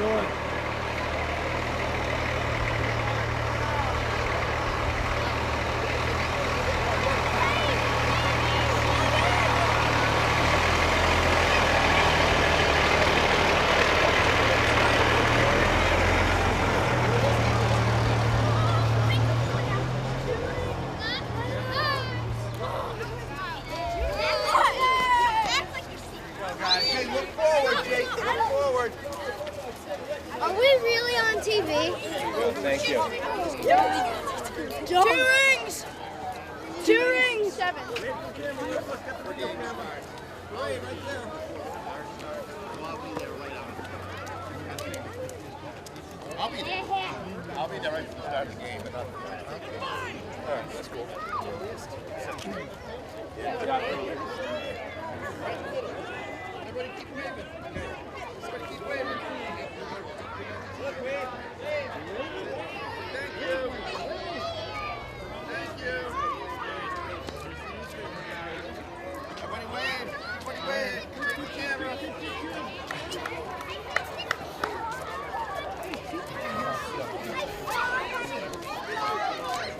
doing? Hey, look forward, Jake. Look forward. Are we really on TV? Thank you. 2 rings! 2 rings! 7. I'll be there. I'll be there right from the start of the game. All right, that's cool. Everybody keep waving. Everybody keep waving. Look, wave. Thank you. Thank you. Everybody wave. Everybody wave. Good camera.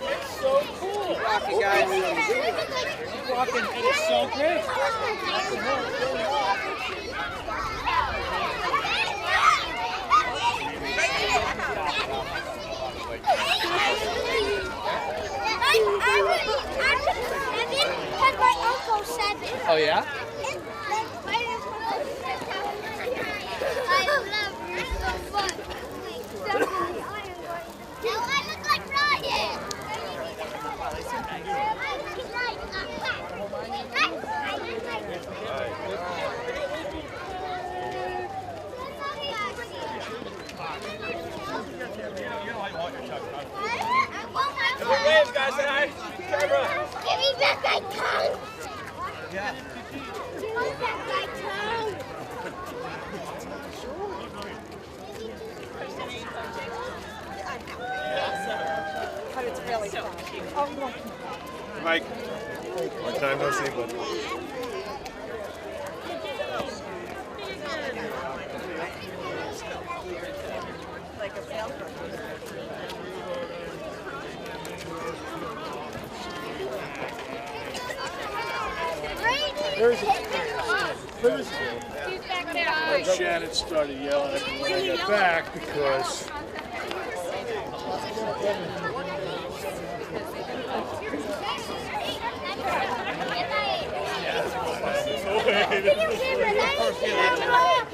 It's so cool. Rocky guys. Keep walking. It is so great. Oh yeah? Waves, guys, say hi. Camera. Give me back my tongue! Yeah. Give me back my tongue! But it's really fun. Oh, look. Mike. Long time no see, buddy. Like a salesperson. Shannon started yelling at me when I got back because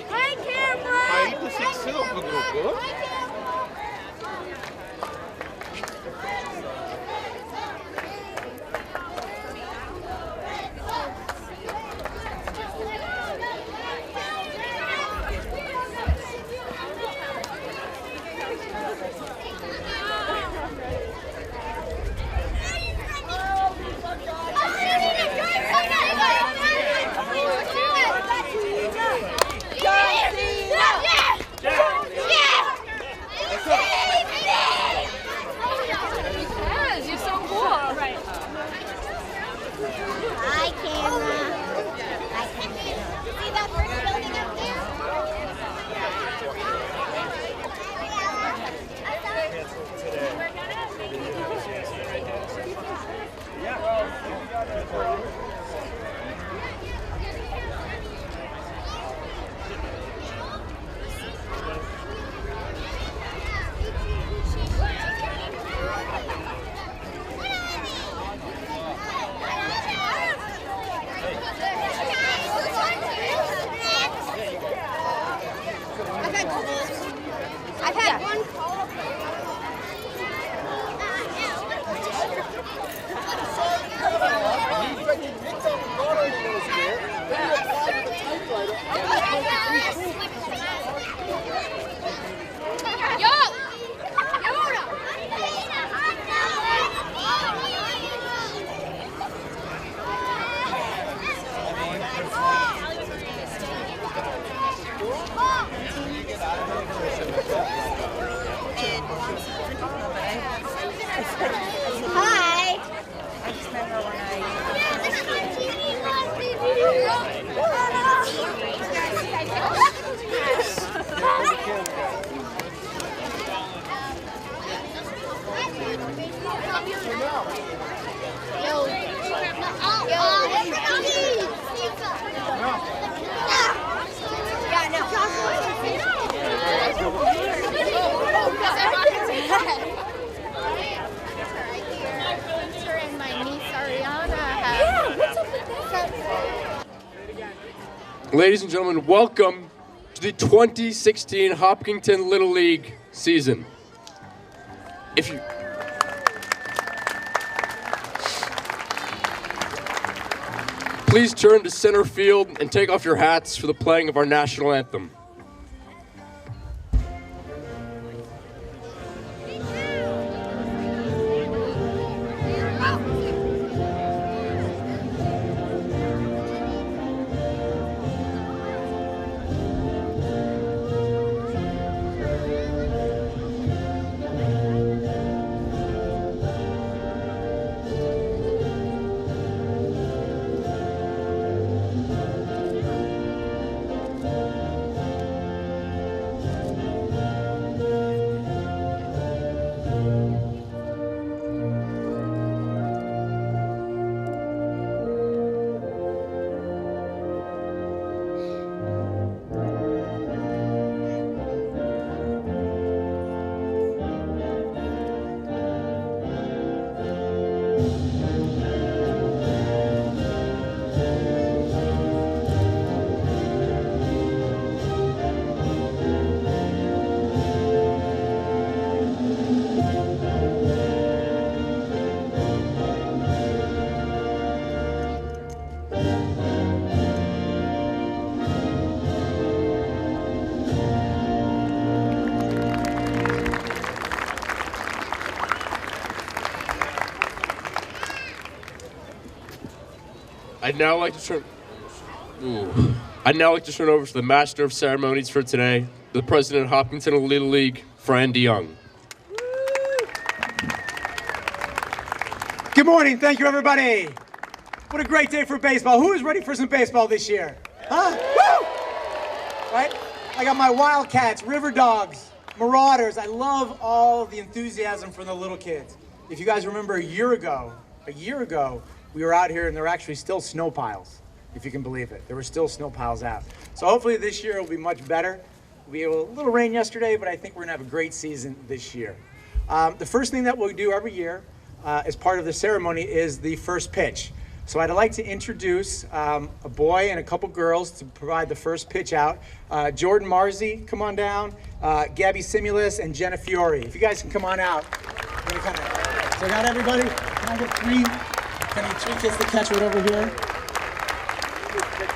Hi, camera! Aí você que se não colocou? Hi, camera. Hi, camera. See that first building up there? I've had one call. Hi. I just met her when Yeah, this is on TV. Ladies and gentlemen, welcome to the 2016 Hopkinton Little League season. Please turn to center field and take off your hats for the playing of our national anthem. I'd now like to turn over to the Master of Ceremonies for today, the President of Hopkinton Little League, Fran DeYoung. Good morning. Thank you, everybody. What a great day for baseball. Who is ready for some baseball this year? Huh? Woo! Right? I got my Wildcats, River Dogs, Marauders. I love all the enthusiasm from the little kids. If you guys remember a year ago, we were out here and there were actually still snow piles, if you can believe it. There were still snow piles out. So hopefully this year will be much better. We had a little rain yesterday, but I think we're gonna have a great season this year. The first thing that we'll do every year as part of the ceremony is the first pitch. So I'd like to introduce a boy and a couple girls to provide the first pitch out. Jordan Marzi, come on down. Gabby Simulus and Jenna Fiore. If you guys can come on out. So I got everybody. Can I get three kids to catch right over here?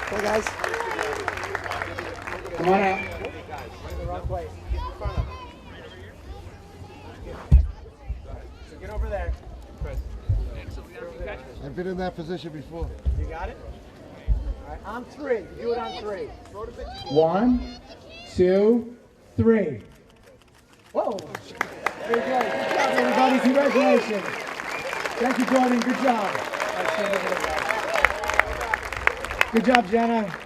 Hey guys. Come on out. The wrong place. So get over there. I've been in that position before. You got it? All right, on three. You do it on three. 1, 2, 3. Whoa. Very good. Good job, everybody. Congratulations. Thank you, Jordan. Good job. Good job, Jenna.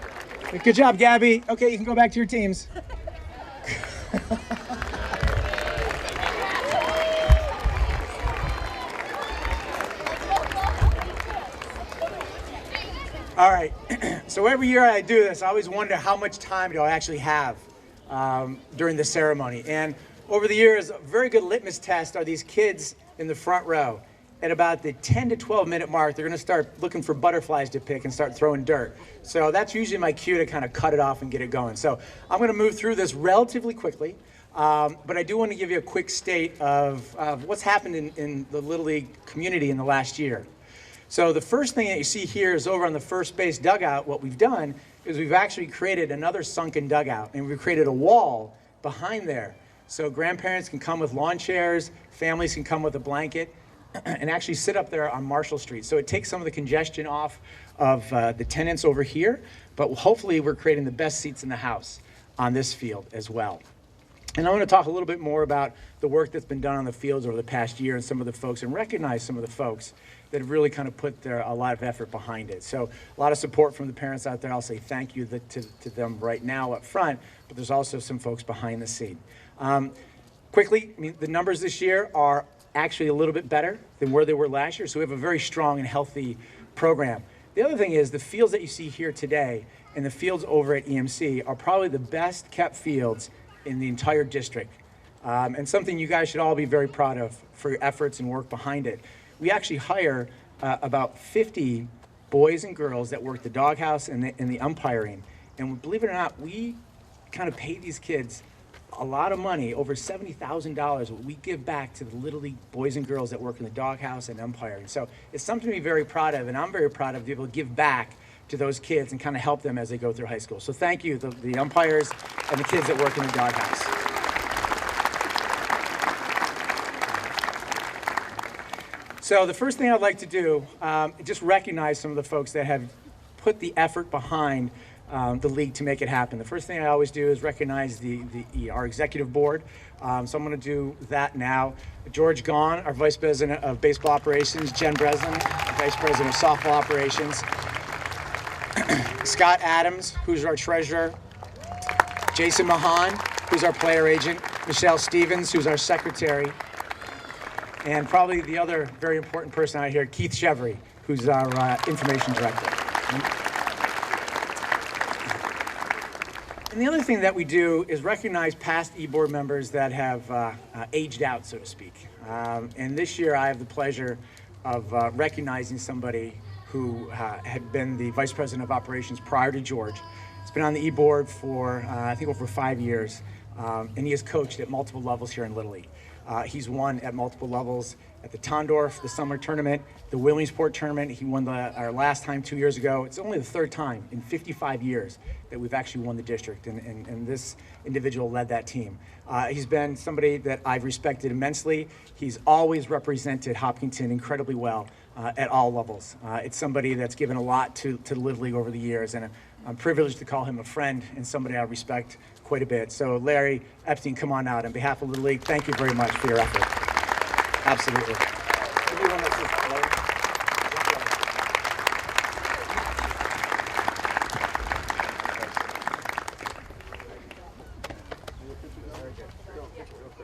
Good job, Gabby. Okay, you can go back to your teams. All right, so every year I do this, I always wonder how much time do I actually have during the ceremony. And over the years, a very good litmus test are these kids in the front row. At about the 10 to 12 minute mark, they're gonna start looking for butterflies to pick and start throwing dirt. So that's usually my cue to kind of cut it off and get it going. So I'm gonna move through this relatively quickly, but I do wanna give you a quick state of what's happened in the Little League community in the last year. So the first thing that you see here is over on the first base dugout. What we've done is we've actually created another sunken dugout, and we've created a wall behind there. So grandparents can come with lawn chairs, families can come with a blanket, and actually sit up there on Marshall Street. So it takes some of the congestion off of the tenants over here, but hopefully we're creating the best seats in the house on this field as well. And I want to talk a little bit more about the work that's been done on the fields over the past year and some of the folks, and recognize some of the folks that have really kind of put a lot of effort behind it. So a lot of support from the parents out there. I'll say thank you to them right now up front, but there's also some folks behind the scene. Quickly, I mean, the numbers this year are actually a little bit better than where they were last year, so we have a very strong and healthy program. The other thing is the fields that you see here today and the fields over at EMC are probably the best kept fields in the entire district, and something you guys should all be very proud of for your efforts and work behind it. We actually hire about 50 boys and girls that work the doghouse and the umpiring, And believe it or not, we kind of pay these kids a lot of money, over $70,000, what we give back to the Little League boys and girls that work in the doghouse and umpiring. So it's something to be very proud of, and I'm very proud of being able to give back to those kids and kind of help them as they go through high school. So thank you, the umpires and the kids that work in the doghouse. So the first thing I'd like to do, just recognize some of the folks that have put the effort behind the league to make it happen. The first thing I always do is recognize our executive board. So I'm going to do that now. George Gaughan, our Vice President of Baseball Operations. Jen Breslin, Vice President of Softball Operations. Scott Adams, who's our treasurer. Jason Mahan, who's our player agent. Michelle Stevens, who's our secretary. And probably the other very important person out here, Keith Chevry, who's our information director. And the other thing that we do is recognize past e-board members that have aged out, so to speak. And this year I have the pleasure of recognizing somebody who had been the Vice President of Operations prior to George. He's been on the e-board for, I think, over 5 years, and he has coached at multiple levels here in Little League. He's won at multiple levels at the Tondorf, the summer tournament, the Williamsport tournament. He won our last time 2 years ago. It's only the third time in 55 years that we've actually won the district, and this individual led that team. He's been somebody that I've respected immensely. He's always represented Hopkinton incredibly well at all levels. It's somebody that's given a lot to Little League over the years, and I'm privileged to call him a friend and somebody I respect quite a bit. So Larry Epstein, come on out. On behalf of Little League, thank you very much for your effort. Absolutely.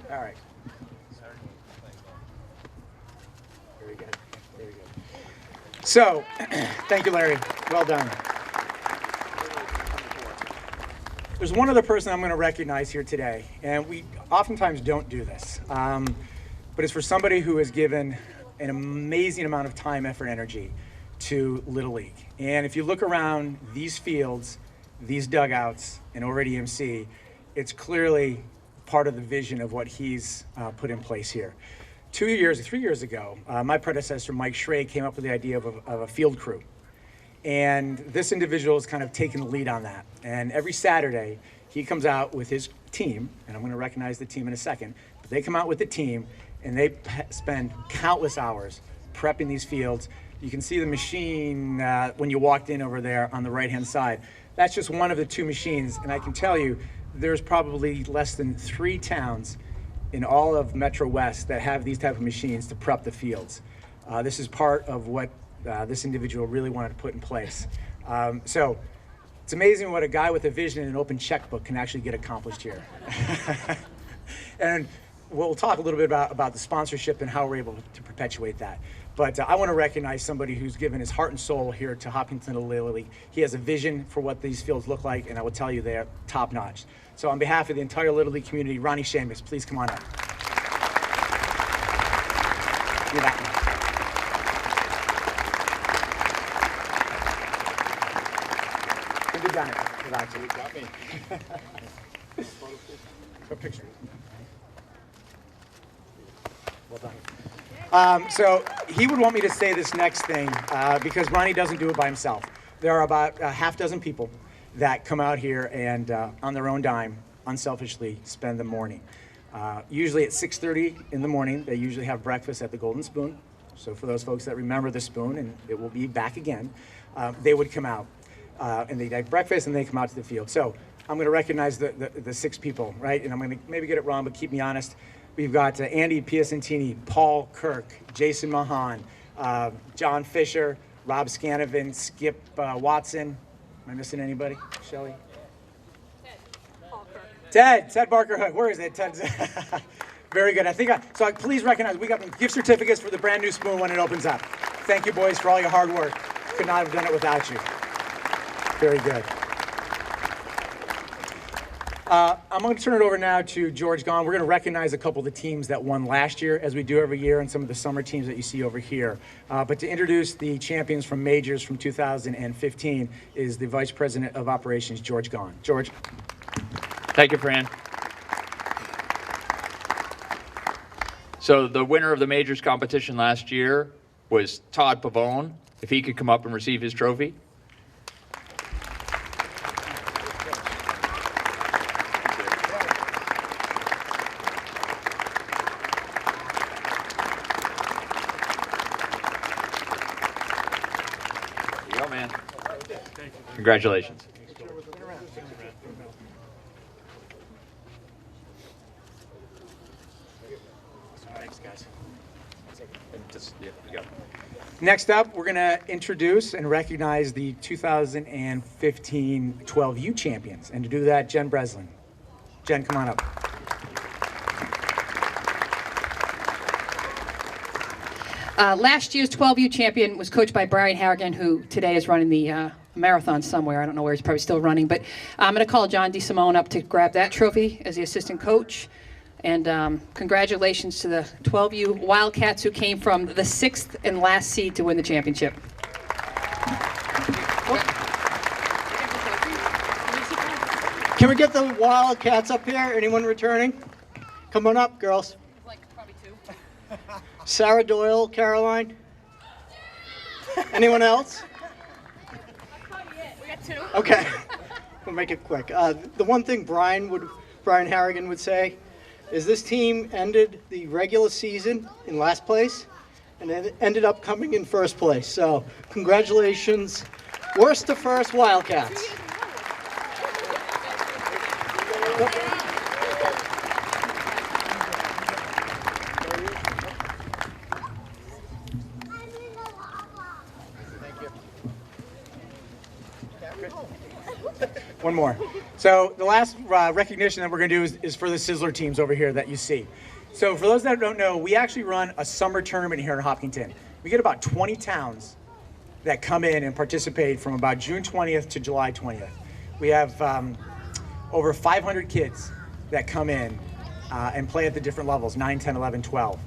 All right. Very good. Very good. So, thank you, Larry. Well done. There's one other person I'm going to recognize here today, and we oftentimes don't do this, but it's for somebody who has given an amazing amount of time, effort, energy to Little League. And if you look around these fields, these dugouts, and over at EMC, it's clearly part of the vision of what he's put in place here. 3 years ago, my predecessor, Mike Schrey, came up with the idea of a field crew. And this individual has kind of taken the lead on that. And every Saturday, he comes out with his team, and I'm going to recognize the team in a second, but they come out with the team, and they spend countless hours prepping these fields. You can see the machine when you walked in over there on the right-hand side. That's just one of the two machines, and I can tell you, there's probably less than 3 towns in all of Metro West that have these type of machines to prep the fields. This is part of what this individual really wanted to put in place. So it's amazing what a guy with a vision and an open checkbook can actually get accomplished here. And we'll talk a little bit about the sponsorship and how we're able to perpetuate that. But I want to recognize somebody who's given his heart and soul here to Hopkinton and Little League. He has a vision for what these fields look like, and I will tell you they're top notch. So on behalf of the entire Little League community, Ronnie Seamus, please come on up. You're back. Couldn't have done it without you. You got me. A picture. Well done. So he would want me to say this next thing because Ronnie doesn't do it by himself. There are about a half dozen people that come out here and on their own dime, unselfishly spend the morning. Usually at 6:30 in the morning, they usually have breakfast at the Golden Spoon. So for those folks that remember the spoon, and it will be back again, they would come out and they'd have breakfast and they come out to the field. So I'm going to recognize the 6 people, right? And I'm going to maybe get it wrong, but keep me honest. We've got Andy Piacentini, Paul Kirk, Jason Mahan, John Fisher, Rob Scanovan, Skip Watson. Am I missing anybody? Shelley? Ted Barker Hook. Where is it? Ted. Very good. So please recognize we got gift certificates for the brand new spoon when it opens up. Thank you, boys, for all your hard work. Could not have done it without you. Very good. I'm going to turn it over now to George Gahn. We're going to recognize a couple of the teams that won last year, as we do every year, and some of the summer teams that you see over here. But to introduce the champions from majors from 2015 is the Vice President of Operations, George Gahn. George. Thank you, Fran. So the winner of the majors competition last year was Todd Pavone. If he could come up and receive his trophy. There you go, man. Congratulations. Next up, we're going to introduce and recognize the 2015 12U champions. And to do that, Jen Breslin. Jen, come on up. Last year's 12U champion was coached by Brian Harrigan, who today is running the marathon somewhere. I don't know where, he's probably still running. But I'm going to call John DeSimone up to grab that trophy as the assistant coach. And congratulations to the 12U Wildcats, who came from the 6th and last seed to win the championship. Can we get the Wildcats up here? Anyone returning? Come on up, girls. Like probably 2. Sarah Doyle, Caroline. Anyone else? We got 2. Okay, we'll make it quick. The one thing Brian Harrigan would say is this team ended the regular season in last place and then ended up coming in first place. So congratulations, worst to first Wildcats. One more. So the last recognition that we're going to do is for the Sizzler teams over here that you see. So for those that don't know, we actually run a summer tournament here in Hopkinton. We get about 20 towns that come in and participate from about June 20th to July 20th. We have over 500 kids that come in and play at the different levels, 9, 10, 11, 12.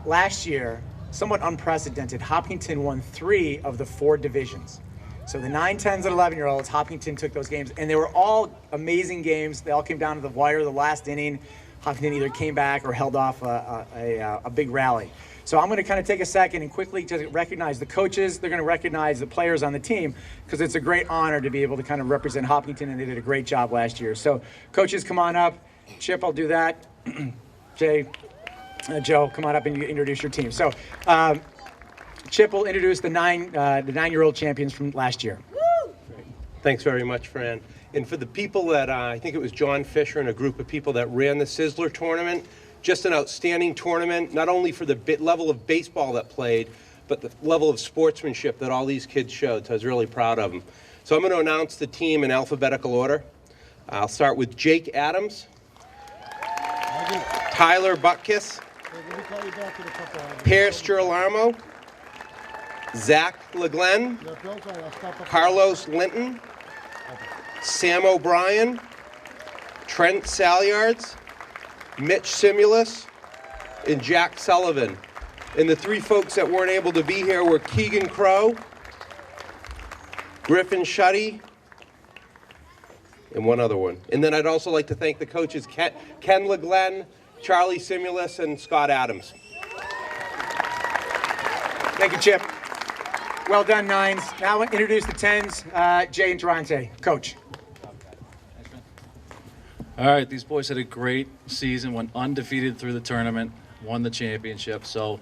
Last year, somewhat unprecedented, Hopkinton won 3 of the 4 divisions. So the 9, 10s, and 11-year-olds, Hopkinton took those games, and they were all amazing games. They all came down to the wire, the last inning. Hopkinton either came back or held off a big rally. So I'm going to kind of take a second and quickly just recognize the coaches. They're going to recognize the players on the team, because it's a great honor to be able to kind of represent Hopkinton, and they did a great job last year. So coaches, come on up. Chip, I'll do that. Jay, Joe, come on up and you introduce your team. So Chip will introduce the 9-year-old champions from last year. Thanks very much, Fran. And for the people that, I think it was John Fisher and a group of people that ran the Sizzler tournament, just an outstanding tournament, not only for the level of baseball that played, but the level of sportsmanship that all these kids showed. So I was really proud of them. So I'm going to announce the team in alphabetical order. I'll start with Jake Adams, Tyler Butkus, Per Sturlarmo, Zach LeGlenn, Carlos Linton, Sam O'Brien, Trent Salyards, Mitch Simulus, and Jack Sullivan. And the 3 folks that weren't able to be here were Keegan Crow, Griffin Shuddy, and one other one. And then I'd also like to thank the coaches Ken LeGlenn, Charlie Simulus, and Scott Adams. Thank you, Chip. Well done, 9s. Now I'll introduce the 10s, Jay and Durante. Coach. All right, these boys had a great season, went undefeated through the tournament, won the championship. So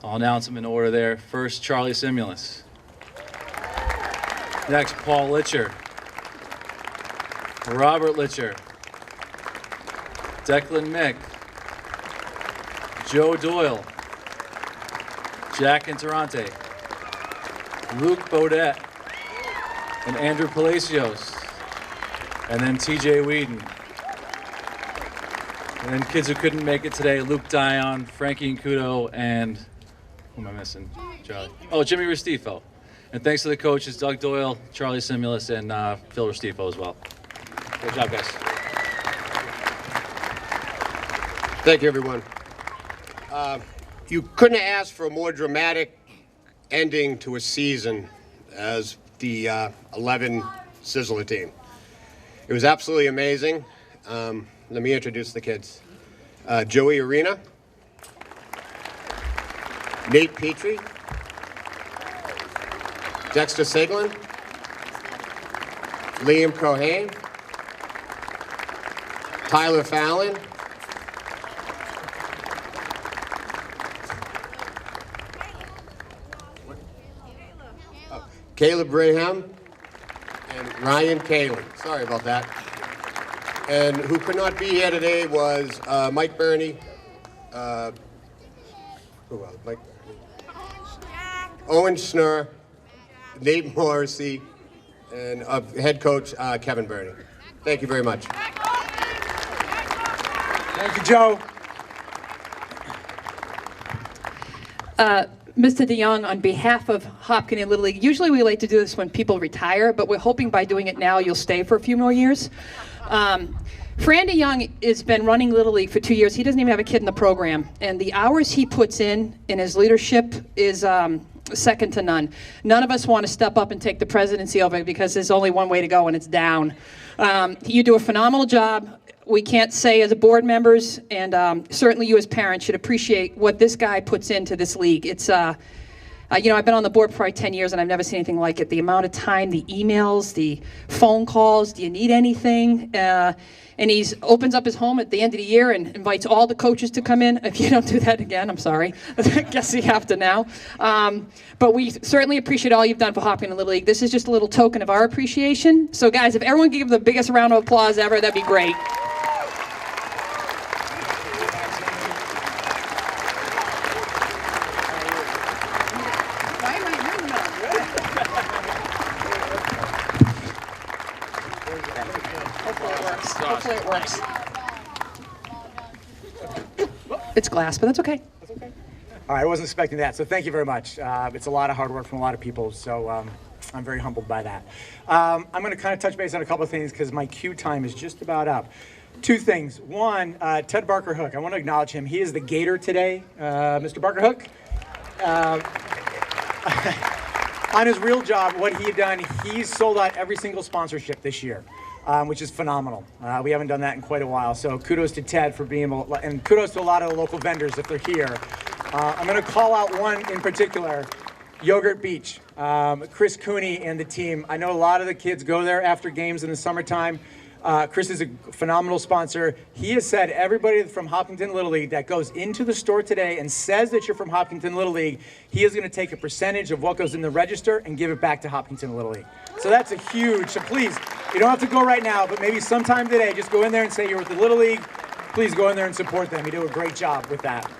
I'll announce them in order there. First, Charlie Simulus. Next, Paul Litcher. Robert Litcher. Declan Mick. Joe Doyle. Jack Interante. Luke Baudet. And Andrew Palacios. And then TJ Whedon. And then kids who couldn't make it today, Luke Dion, Frankie Nkudo, and who am I missing? Charlie. Oh, Jimmy Restifo. And thanks to the coaches, Doug Doyle, Charlie Simulus, and Phil Restifo as well. Good job, guys. Thank you, everyone. You couldn't have asked for a more dramatic ending to a season as the 11 Sizzler team. It was absolutely amazing. Let me introduce the kids. Joey Arena, Nate Petrie, Dexter Siglin, Liam Cohane, Tyler Fallon, Caleb Braham, and Ryan Kalin. Sorry about that. And who could not be here today was Mike Burney. Who else? Mike Burney. Owen Schnurr, Nate Morrissey, and head coach Kevin Burney. Thank you very much. Thank you, Joe. Mr. DeYoung, on behalf of Hopkinton Little League, usually we like to do this when people retire, but we're hoping by doing it now you'll stay for a few more years. Fran DeYoung has been running Little League for 2 years. He doesn't even have a kid in the program, and the hours he puts in his leadership is second to none. None of us want to step up and take the presidency over it because there's only one way to go, and it's down. You do a phenomenal job. We can't say as board members, and certainly you as parents should appreciate what this guy puts into this league. It's, you know, I've been on the board for probably 10 years, and I've never seen anything like it. The amount of time, the emails, the phone calls, do you need anything? And he opens up his home at the end of the year and invites all the coaches to come in. If you don't do that again, I'm sorry. I guess you have to now. But we certainly appreciate all you've done for Hopkinton Little League. This is just a little token of our appreciation. So guys, if everyone could give the biggest round of applause ever, that'd be great. Hopefully it works. It's glass, but that's okay. All right, I wasn't expecting that, so thank you very much. It's a lot of hard work from a lot of people, so I'm very humbled by that. I'm going to kind of touch base on a couple of things because my cue time is just about up. Two things. One, Ted Barker Hook. I want to acknowledge him. He is the Gator today, Mr. Barker Hook. On his real job, what he had done, he's sold out every single sponsorship this year. Which is phenomenal. We haven't done that in quite a while, so kudos to Ted for being able, and kudos to a lot of the local vendors if they're here. I'm going to call out one in particular, Yogurt Beach. Chris Cooney and the team. I know a lot of the kids go there after games in the summertime. Chris is a phenomenal sponsor. He has said everybody from Hopkinton Little League that goes into the store today and says that you're from Hopkinton Little League, he is going to take a percentage of what goes in the register and give it back to Hopkinton Little League. So that's a huge, so please, you don't have to go right now, but maybe sometime today, just go in there and say you're with the Little League. Please go in there and support them. You do a great job with that.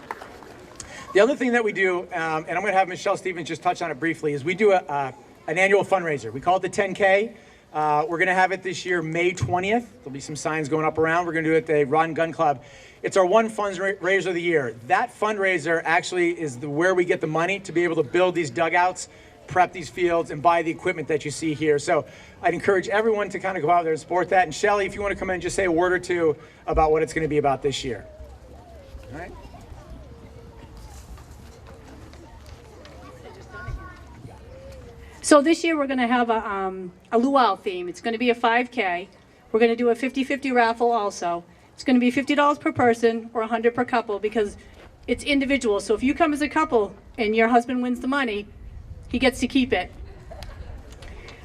The other thing that we do, and I'm going to have Michelle Stevens just touch on it briefly, is we do an annual fundraiser. We call it the 10K. We're going to have it this year, May 20th. There'll be some signs going up around. We're going to do it at the Rod Gun Club. It's our one fundraiser of the year. That fundraiser actually is where we get the money to be able to build these dugouts, prep these fields, and buy the equipment that you see here. So I'd encourage everyone to kind of go out there and support that. And Shelly, if you want to come in, just say a word or two about what it's going to be about this year. All right. So this year we're going to have a luau theme. It's going to be a 5K. We're going to do a 50-50 raffle also. It's going to be $50 per person or $100 per couple because it's individual. So if you come as a couple and your husband wins the money, he gets to keep it.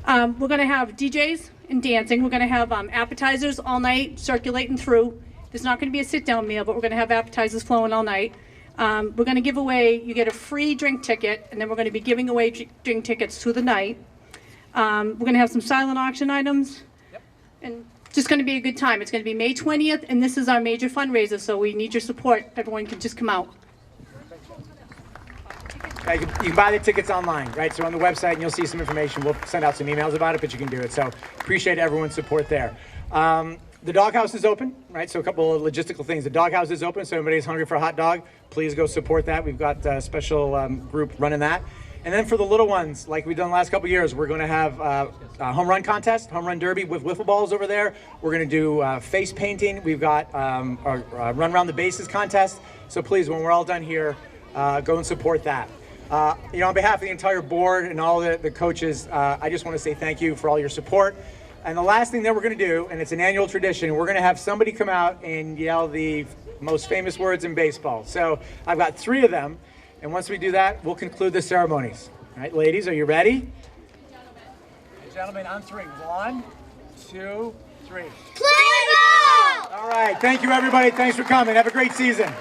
We're going to have DJs and dancing. We're going to have appetizers all night circulating through. There's not going to be a sit-down meal, but we're going to have appetizers flowing all night. We're going to give away, you get a free drink ticket, and then we're going to be giving away drink tickets through the night. We're going to have some silent auction items. Yep. And just going to be a good time. It's going to be May 20th, and this is our major fundraiser, so we need your support. Everyone can just come out. You can buy the tickets online, right? So on the website, and you'll see some information. We'll send out some emails about it, but you can do it. So appreciate everyone's support there. The doghouse is open, right? So a couple of logistical things. The doghouse is open, so if anybody's hungry for a hot dog, please go support that. We've got a special group running that. And then for the little ones, like we've done the last couple years, we're going to have a home run contest, home run derby with wiffle balls over there. We're going to do face painting. We've got our run around the bases contest. So please, when we're all done here, go and support that. On behalf of the entire board and all the coaches, I just want to say thank you for all your support. And the last thing that we're going to do, and it's an annual tradition, we're going to have somebody come out and yell the most famous words in baseball. So I've got 3 of them, and once we do that, we'll conclude the ceremonies. All right, ladies, are you ready? Gentlemen, on 3. 1, 2, 3. Play ball! All right, thank you, everybody. Thanks for coming. Have a great season.